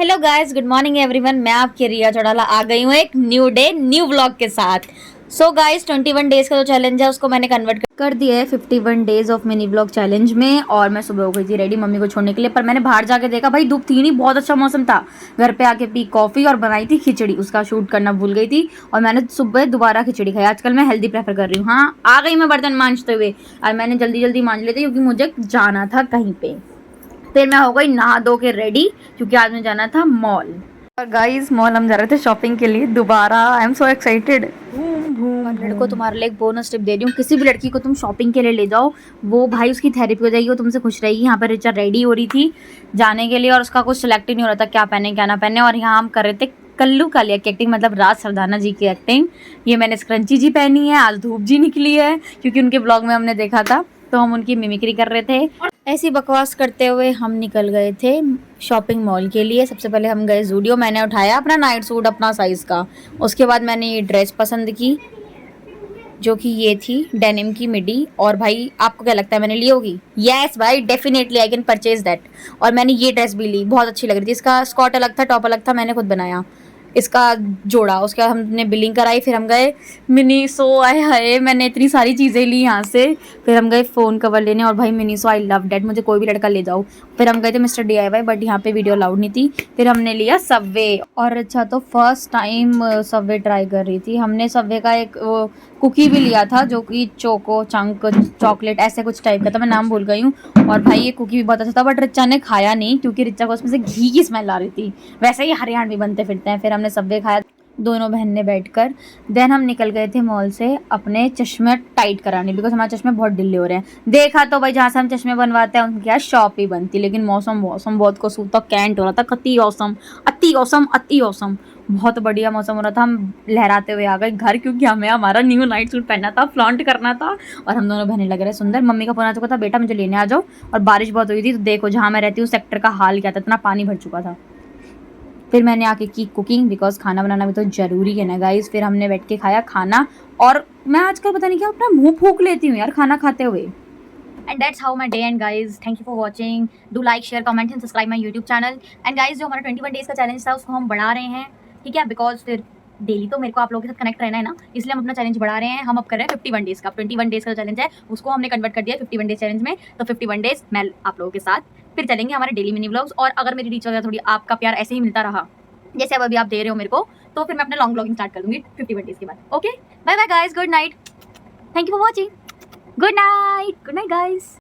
Hello guys, good morning everyone. मैं आपकी रिया चौड़ाला आ गई हूँ एक न्यू डे न्यू व्लॉग के साथ। सो गाइस 21 डेज का जो चैलेंज है उसको मैंने कन्वर्ट कर दिया है 51 days of mini vlog challenge में। और मैं सुबह हो गई थी रेडी मम्मी को छोड़ने के लिए, पर मैंने बाहर जाके देखा भाई धूप थी नहीं, बहुत अच्छा मौसम था। घर पे आके पी कॉफी और बनाई थी खिचड़ी, उसका शूट करना भूल गई थी और मैंने सुबह दोबारा खिचड़ी खाई। आजकल मैं हेल्दी प्रेफर कर रही हूँ। हाँ, आ गई मैं बर्तन मांजते हुए और मैंने जल्दी जल्दी मांज लेते क्योंकि मुझे जाना था कहीं पे। फिर मैं हो गई नहा धो के रेडी क्योंकि आज मैं जाना था मॉल। और गाइस मॉल हम जा रहे थे शॉपिंग के लिए दोबारा। I am so excited. लड़को तुम्हारे लिए एक बोनस टिप दे रही हूँ, किसी भी लड़की को तुम शॉपिंग के लिए ले जाओ, वो भाई उसकी थेरेपी हो जाएगी, वो तुमसे खुश रहेगी। यहाँ पर रिचा रेडी हो रही थी जाने के लिए और उसका कुछ सिलेक्ट ही नहीं हो रहा था क्या पहने क्या ना पहने। और यहाँ हम कर रहे थे कल्लू कालिया की एक्टिंग, मतलब राज सरदाना जी की एक्टिंग। ये मैंने स्क्रंची जी पहनी है, आज धूप जी निकली है क्योंकि उनके ब्लॉग में हमने देखा था, तो हम उनकी मिमिक्री कर रहे थे। ऐसी बकवास करते हुए हम निकल गए थे शॉपिंग मॉल के लिए। सबसे पहले हम गए ज़ूडियो, मैंने उठाया अपना नाइट सूट अपना साइज़ का। उसके बाद मैंने ये ड्रेस पसंद की जो कि ये थी डेनिम की मिडी। और भाई आपको क्या लगता है मैंने ली होगी? यस भाई, definitely I can purchase that. और मैंने ये ड्रेस भी ली, बहुत अच्छी लग रही थी। इसका स्कर्ट अलग था, टॉप अलग था, मैंने खुद बनाया इसका जोड़ा। उसके बाद हमने बिलिंग कराई, फिर हम गए मिनीसो। आए हाय, मैंने इतनी सारी चीज़ें ली यहाँ से। फिर हम गए फ़ोन कवर लेने और भाई मिनीसो आई लव डैट, मुझे कोई भी लड़का ले जाओ। फिर हम गए थे मिस्टर DIY, बट यहाँ पे वीडियो अलाउड नहीं थी। फिर हमने लिया सबवे। और अच्छा, तो फर्स्ट टाइम सबवे ट्राई कर रही थी। हमने सबवे का एक कुकी भी लिया था जो कि चोको चंक चॉकलेट ऐसे कुछ टाइप का था, मैं नाम भूल गई हूँ। और भाई ये कुकी भी बहुत अच्छा था, बट रिचा ने खाया नहीं क्योंकि रिचा को उसमें से घी की स्मेल आ रही थी। वैसे ही हरियाणवी बनते फिरते हैं। फिर हमने सबवे खाया दोनों बहन ने बैठकर। देन हम निकल गए थे मॉल से अपने चश्मे टाइट कराने, बिकॉज हमारे चश्मे बहुत ढीले हो रहे हैं। देखा तो भाई जहाँ से हम चश्मे बनवाते हैं उनकी यहाँ शॉप ही बनती, लेकिन मौसम बहुत को सूता कैंट हो रहा था। अति औसम अति औसम अति औसम, बहुत बढ़िया मौसम हो रहा था। हम लहराते हुए आ गए घर क्योंकि हमें हमारा न्यू नाइट सूट पहनना था, फ्लॉन्ट करना था। और हम दोनों बहनें लग रहे सुंदर। मम्मी का फोन आ चुका था, बेटा मुझे लेने आ जाओ। और बारिश बहुत हुई थी, तो देखो जहाँ मैं रहती हूँ सेक्टर का हाल क्या था, इतना पानी भर चुका था। फिर मैंने आके की कुकिंग, बिकॉज खाना बनाना भी तो ज़रूरी है ना गाइस। फिर हमने बैठ के खाया खाना। और मैं आजकल पता नहीं क्या अपना मुंह फूंक लेती हूँ यार खाना खाते हुए। And that's how my day and guys, thank you for watching. Do like share comment and subscribe my YouTube channel. And guys जो हमारा 21 डेज का चैलेंज था उसको हम बढ़ा रहे हैं, ठीक है, बिकॉज फिर डेली तो मेरे को आप लोगों के साथ कनेक्ट रहना है ना, इसलिए हम अपना चैलेंज बढ़ा रहे हैं। हम अब कर रहे हैं 51 डेज का। 21 डेज का चैलेंज है उसको हमने कन्वर्ट कर दिया 51 डेज चैलेंज में। तो 51 डेज मैं आप लोगों के साथ फिर चलेंगे हमारे डेली मिनी व्लॉग्स। और अगर मेरी रीच वगैरह थोड़ी आपका प्यार ऐसे ही मिलता रहा जैसे अब अभी आप दे रहे हो मेरे को, तो फिर मैं अपना लॉन्ग व्लॉगिंग स्टार्ट कर दूंगी 51 डेज के बाद। Okay, bye bye guys, good night, thank you for watching, good night guys.